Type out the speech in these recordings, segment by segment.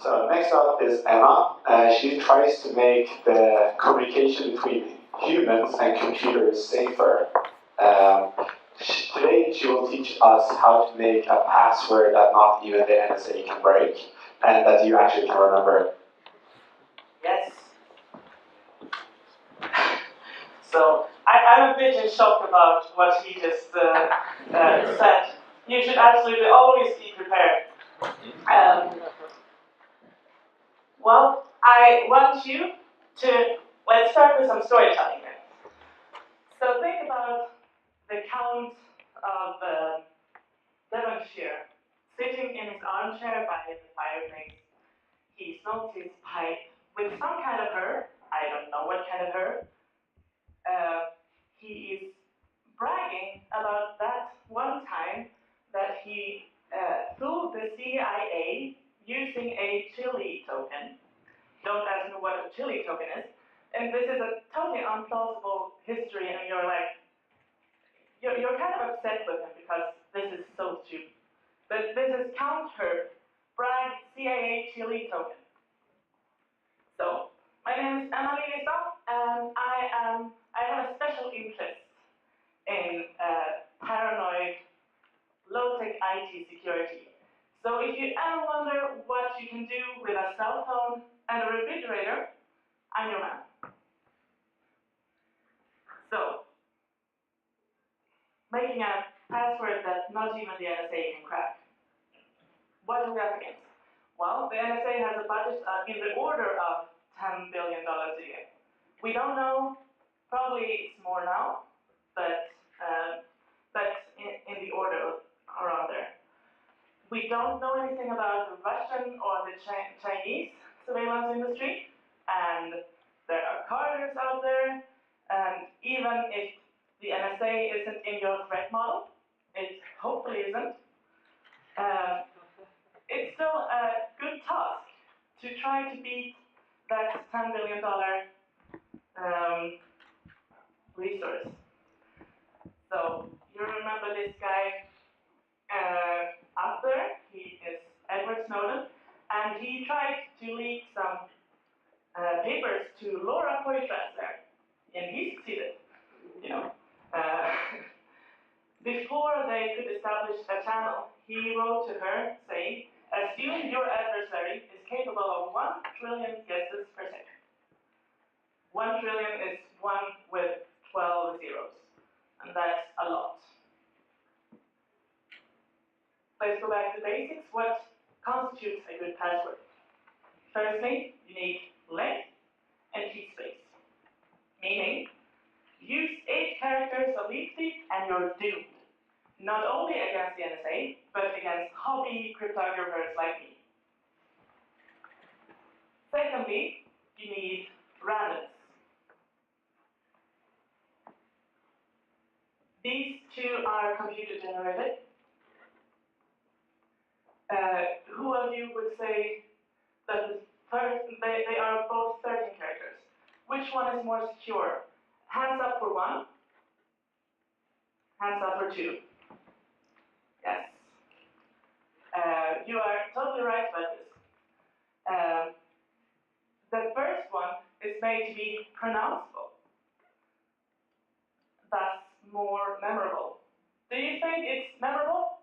So next up is Emma. She tries to make the communication between humans and computers safer. Today she will teach us how to make a password that not even the NSA can break, and that you actually can remember. Yes. So I'm a bit in shock about what he just said. You should absolutely always be prepared. Well, I want you to, let's start with some storytelling here. So think about the Count of Devonshire sitting in his armchair by the fireplace. He smokes his pipe with some kind of herb. I don't know what kind of herb. He is bragging about that one time that he fooled the CIA using a chili token. Don't ask me what a chili token is. And this is a totally unplausible history, and you're like, you're kind of upset with him because this is so stupid. But this is Count Herb, brag CIA chili token. So, my name is Lilliestam, and I have a special interest in paranoid, low-tech IT security. So if you ever wonder what you can do with a cell phone and a refrigerator, I'm your man. So, making a password that not even the NSA can crack. What are we up against? Well, the NSA has a budget in the order of $10 billion a year. We don't know, probably it's more now, but in the order around there. We don't know anything about the Russian or the Chinese surveillance industry, and there are carriers out there, and even if the NSA isn't in your threat model, it hopefully isn't, it's still a good task to try to beat that $10 billion resource. So you remember this guy up there? He is Edward Snowden, and he tried to leak some papers to Laura Poitras there, and he succeeded. You know, before they could establish a channel, he wrote to her saying, "Assume your adversary is capable of 1 trillion guesses per second." 1 trillion is 1 with 12 zeros, and that's a lot. Let's go back to basics. What constitutes a good password? Firstly, you need length and key space. Meaning, use 8 characters of each and you're doomed. Not only against the NSA, but against hobby cryptographers like me. Secondly, you need randomness. These two are computer generated. Who of you would say that they are both 13 characters? Which one is more secure? Hands up for 1. Hands up for 2. Yes. You are totally right about this. The first one is made to be pronounceable, thus more memorable. Do you think it's memorable?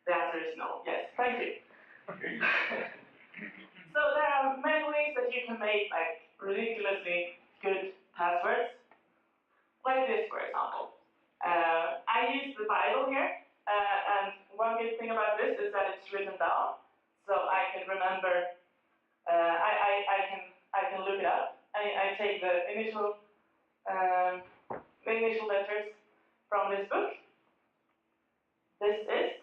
The answer is no. Yes, thank you. So there are many ways that you can make like ridiculously good passwords, like this, for example. I use the Bible here, and one good thing about this is that it's written down, so I can remember. I can look it up. I take the initial letters from this book. This is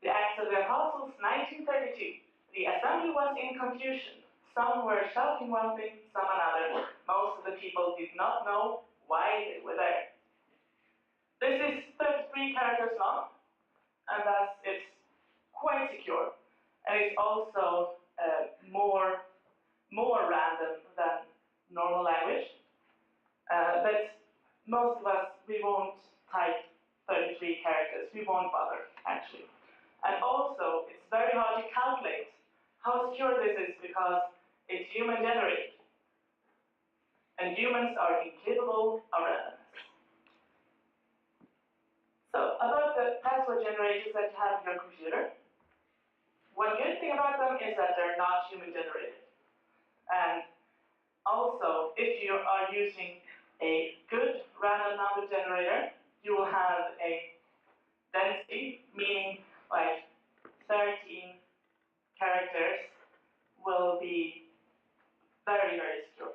the Acts of the Apostles, 1932. The assembly was in confusion. Some were shouting one thing, some another. Most of the people did not know why they were there. This is 33 characters long, and thus it's quite secure. And it's also more random than normal language. But most of us, we won't type 33 characters. We won't bother, actually. And also, it's very hard to calculate how secure this is because it's human-generated. And humans are incapable of randomness. So, about the password generators that you have in your computer, one good thing about them is that they're not human-generated. And also, if you are using a good random number generator, you will have a density, meaning like 13 characters will be very, very secure.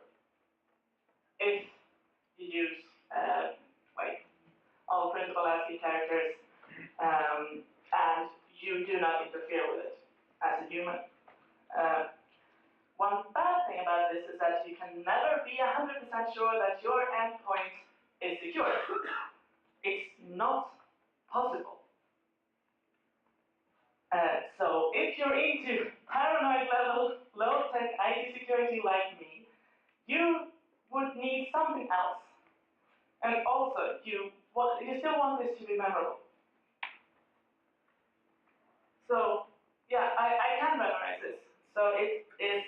If you use like all printable ASCII characters and you do not interfere with it as a human. One bad thing about this is that you can never be 100% sure that your endpoint is secure. It's not possible. So if you're into paranoid level, low-tech IT security like me, you would need something else. And also, you still want this to be memorable. So, yeah, I can memorize this. So it is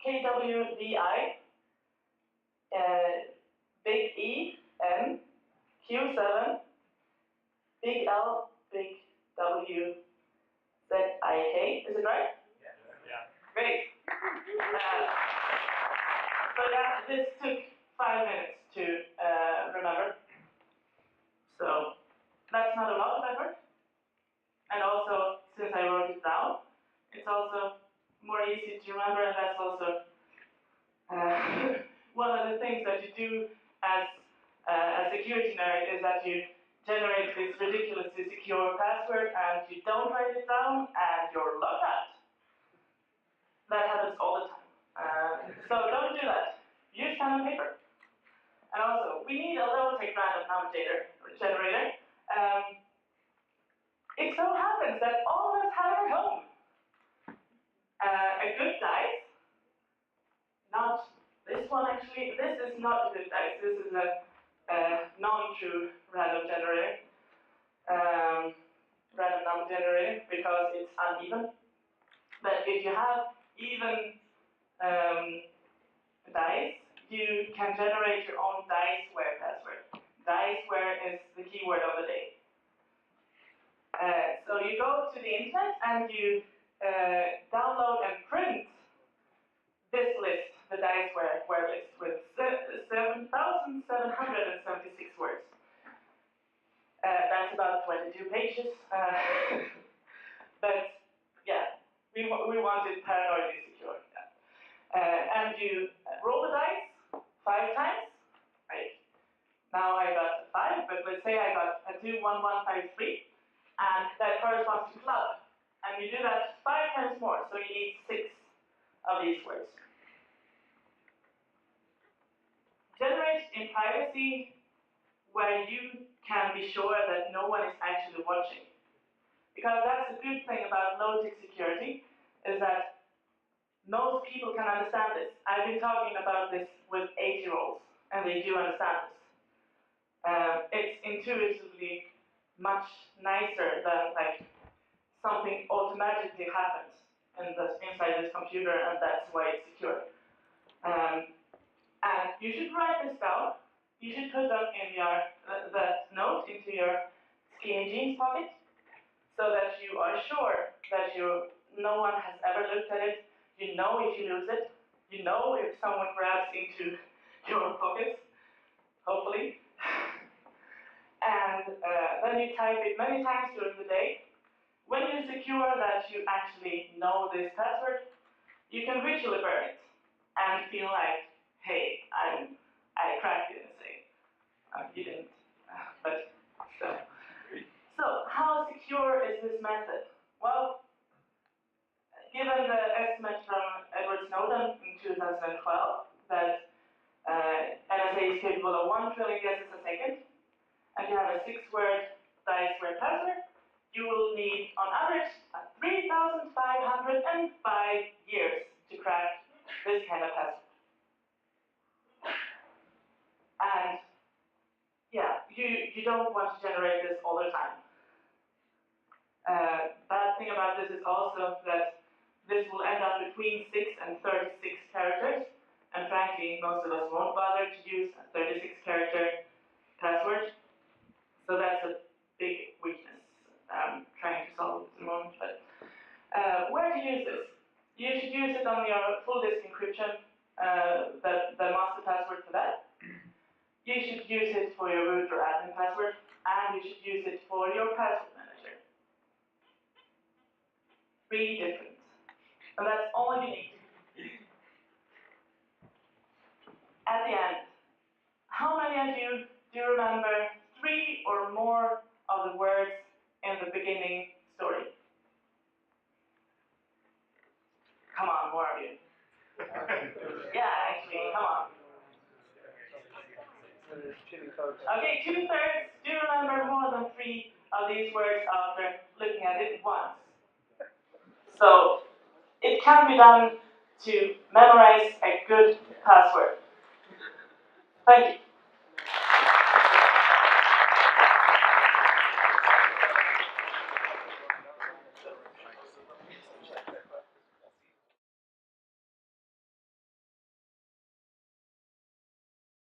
KWVI, big E, N, Q7, big L, big W, ZIK. Is it right? Yeah. Great. So yeah, this took 5 minutes to remember. So that's not a lot of effort. And also, since I wrote it down, it's also more easy to remember, and that's also one of the things that you do as a security nerd is that you generate this ridiculously secure password and you don't write it down and you're logged out. That happens all the time. So don't do that. Use pen and paper. And also, we need a low-tech random number generator. It so happens that all of us have at home a good dice. Not this one actually. This is not a good dice. This is a non-true random generator. Random number generator because it's uneven. But if you have even dice, you can generate your own diceware password. Diceware is the keyword of the day. So you go to the internet and you download and print this list, the diceware list, with 7,776 words. That's about 22 pages. But yeah, we wanted paranoidly secure. Yeah. And you roll the dice 5 times. Right. Now I got a 5, but let's say I got a 2, 1, 1, 5, 3. And that corresponds to club. And you do that 5 times more, so you need 6 of these words. Generate in privacy where you can be sure that no one is actually watching. Because that's a good thing about low-tech security, is that most people can understand this. I've been talking about this with 8-year-olds, and they do understand this. It's intuitively much nicer than like something automatically happens inside this computer, and that's why it's secure. And you should write this down. You should put that in your that note into your skinny jeans pocket, so that you are sure that no one has ever looked at it. You know if you lose it. You know if someone grabs into your pockets, hopefully. And then you type it many times during the day. When you're secure that you actually know this password, you can ritually burn it and feel like, hey, I cracked the NSA. You didn't, but still. So how secure is this method? Well, given the estimate from Edward Snowden in 2012 that NSA is capable of 1 trillion guesses a second, and you have a 6-word diceware password, you will need, on average, 3,505 years to crack this kind of password. And yeah, you don't want to generate this all the time. about this is also that this will end up between 6 and 36 characters, and frankly, most of us won't bother to use a 36-character password, so that's a big weakness I'm trying to solve at the moment. But where to use this? You should use it on your full disk encryption, the master password for that. You should use it for your root or admin password, and you should use it for your password manager. 3 different. And that's all you need. At the end, how many of you do remember 3 or more of the words in the beginning story? Come on, more of you. Yeah, actually, come on. Okay, 2/3 do remember more than 3 of these words after looking at it once. So, it can be done to memorize a good password. Thank you.